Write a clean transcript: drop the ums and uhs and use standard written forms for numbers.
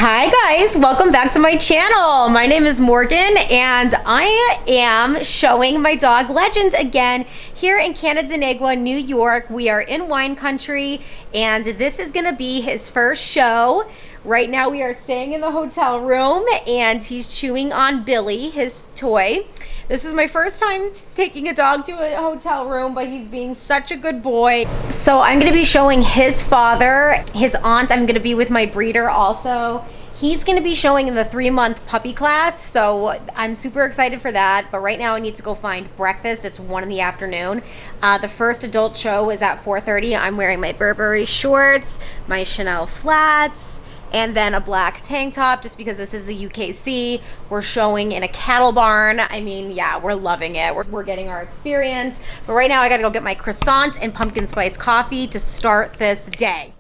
Hi guys, welcome back to my channel. My name is Morgan and I am showing my dog Legends again here in Canandaigua, New York. We are in wine country and this is gonna be his first show. Right now we are staying in the hotel room and he's chewing on Billy, his toy. This is my first time taking a dog to a hotel room, but he's being such a good boy. So I'm gonna be showing his father, his aunt. I'm gonna be with my breeder also. He's gonna be showing in the 3-month puppy class, so I'm super excited for that. But right now I need to go find breakfast. It's 1 in the afternoon. The first adult show is at 4:30. I'm wearing my Burberry shorts, my Chanel flats, and then a black tank top just because this is a UKC. We're showing in a cattle barn. I mean, yeah, we're loving it. We're getting our experience. But right now I gotta go get my croissant and pumpkin spice coffee to start this day.